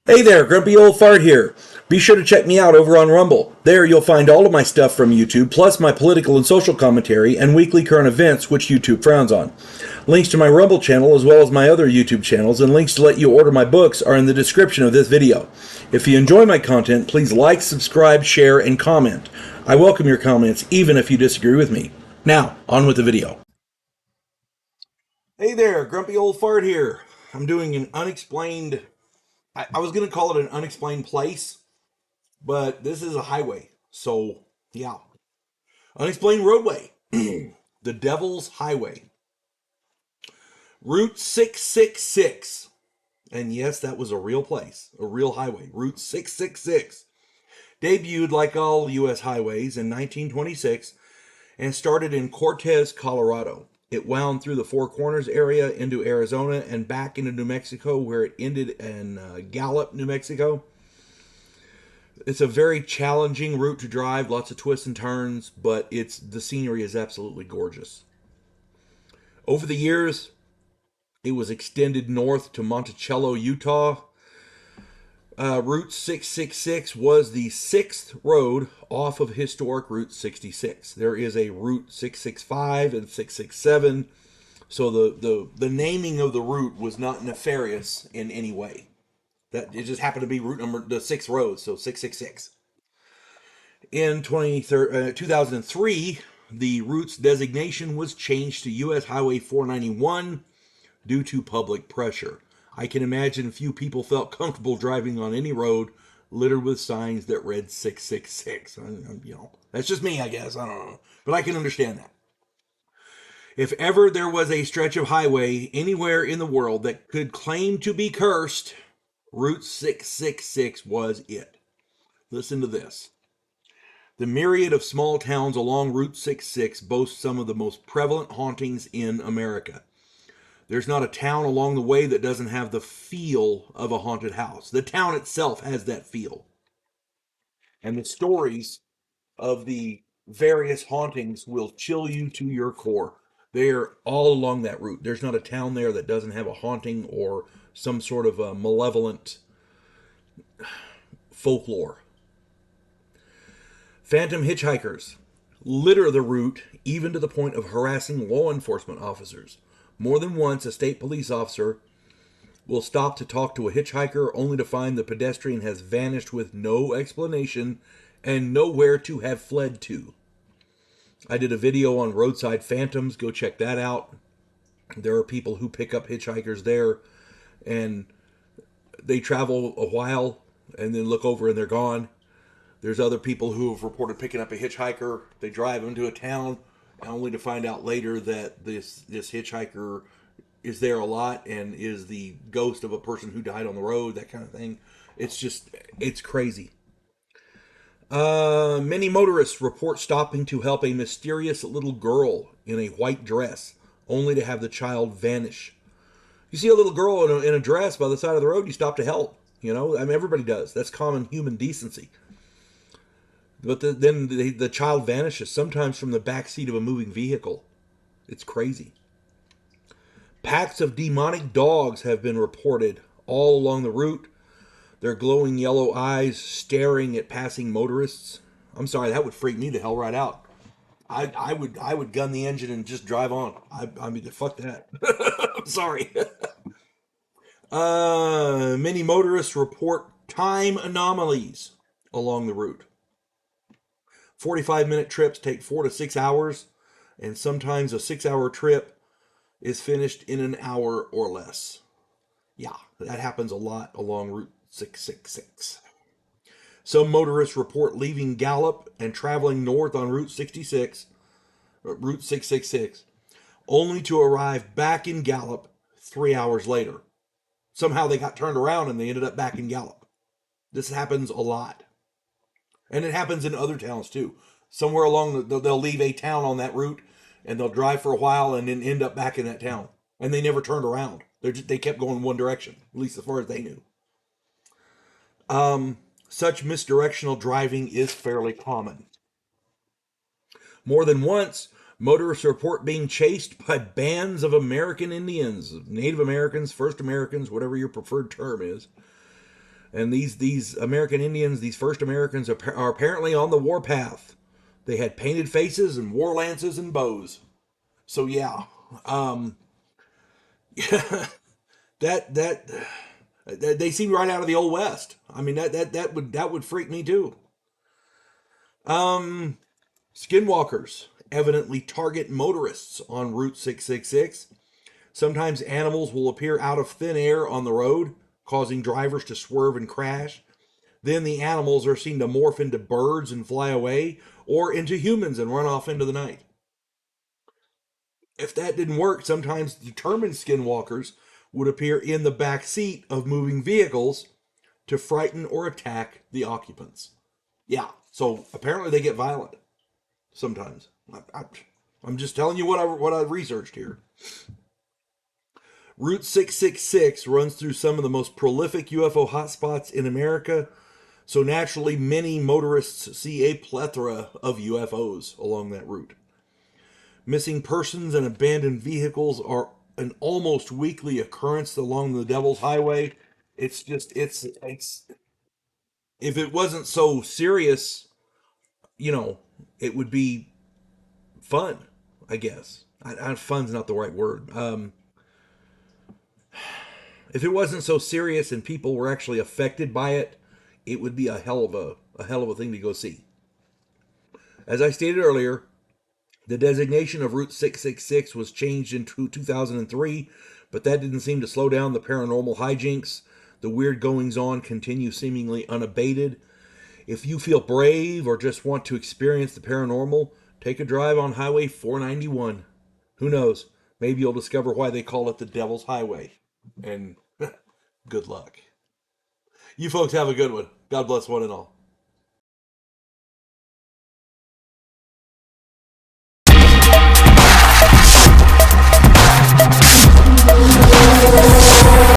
Hey there, Grumpy Old Fart here. Be sure to check me out over on Rumble. There you'll find all of my stuff from YouTube, plus my political and social commentary and weekly current events, which YouTube frowns on. Links to my Rumble channel, as well as my other YouTube channels, and links to let you order my books are in the description of this video. If you enjoy my content, please like, subscribe, share, and comment. I welcome your comments, even if you disagree with me. Now, on with the video. Hey there, Grumpy Old Fart here. I'm doing an unexplained... I was going to call it an unexplained place, but this is a highway. So, yeah. Unexplained roadway. The Devil's Highway. Route 666. And yes, that was a real place, a real highway. Route 666. Debuted, like all U.S. highways, in 1926 and started in Cortez, Colorado. It wound through the Four Corners area into Arizona and back into New Mexico, where it ended in Gallup, New Mexico. It's a very challenging route to drive, lots of twists and turns, but the scenery is absolutely gorgeous. Over the years, it was extended north to Monticello, Utah. Route 666 was the sixth road off of historic Route 66. There is a Route 665 and 667, so the naming of the route was not nefarious in any way. That it just happened to be the sixth road, so 666. In 2003, the route's designation was changed to U.S. Highway 491 due to public pressure. I can imagine few people felt comfortable driving on any road littered with signs that read 666. That's just me, I guess. I don't know. But I can understand that. If ever there was a stretch of highway anywhere in the world that could claim to be cursed, Route 666 was it. Listen to this. The myriad of small towns along Route 66 boast some of the most prevalent hauntings in America. There's not a town along the way that doesn't have the feel of a haunted house. The town itself has that feel. And the stories of the various hauntings will chill you to your core. They're all along that route. There's not a town there that doesn't have a haunting or some sort of a malevolent folklore. Phantom hitchhikers litter the route, even to the point of harassing law enforcement officers. More than once, a state police officer will stop to talk to a hitchhiker only to find the pedestrian has vanished with no explanation and nowhere to have fled to. I did a video on roadside phantoms. Go check that out. There are people who pick up hitchhikers there and they travel a while and then look over and they're gone. There's other people who have reported picking up a hitchhiker. They drive into a town only to find out later that this hitchhiker is there a lot and is the ghost of a person who died on the road, that kind of thing. It's crazy. Many motorists report stopping to help a mysterious little girl in a white dress, only to have the child vanish. You see a little girl in a dress by the side of the road, you stop to help. Everybody does. That's common human decency. But then the child vanishes, sometimes from the back seat of a moving vehicle. It's crazy. Packs of demonic dogs have been reported all along the route. Their glowing yellow eyes staring at passing motorists. I'm sorry, that would freak me the hell right out. I would gun the engine and just drive on. I mean, fuck that. I'm sorry. Many motorists report time anomalies along the route. 45-minute trips take 4 to 6 hours, and sometimes a 6-hour trip is finished in an hour or less. Yeah, that happens a lot along Route 666. Some motorists report leaving Gallup and traveling north on Route 666, only to arrive back in Gallup 3 hours later. Somehow they got turned around and they ended up back in Gallup. This happens a lot. And it happens in other towns too. Somewhere along, they'll leave a town on that route, and they'll drive for a while, and then end up back in that town. And they never turned around. They kept going one direction, at least as far as they knew. Such misdirectional driving is fairly common. More than once, motorists report being chased by bands of American Indians, Native Americans, First Americans, whatever your preferred term is. And these American Indians, these first Americans, are apparently on the warpath. They had painted faces and wore lances and bows. So yeah, um, that they seem right out of the old west. I mean that would freak me too. Um, Skinwalkers evidently target motorists on Route 666. Sometimes animals will appear out of thin air on the road, causing drivers to swerve and crash. Then the animals are seen to morph into birds and fly away, or into humans and run off into the night. If that didn't work, sometimes determined skinwalkers would appear in the back seat of moving vehicles to frighten or attack the occupants. Yeah, so apparently they get violent sometimes. I'm just telling you what I researched here. Route 666 runs through some of the most prolific UFO hotspots in America, so naturally many motorists see a plethora of UFOs along that route. Missing persons and abandoned vehicles are an almost weekly occurrence along the Devil's Highway. It's if it wasn't so serious, you know, it would be fun, I guess. Fun's not the right word. If it wasn't so serious and people were actually affected by it, it would be a hell of a thing to go see. As I stated earlier, the designation of Route 666 was changed in 2003, but that didn't seem to slow down the paranormal hijinks. The weird goings on continue seemingly unabated. If you feel brave or just want to experience the paranormal, take a drive on Highway 491. Who knows? Maybe you'll discover why they call it the Devil's Highway. And good luck. You folks have a good one. God bless one and all.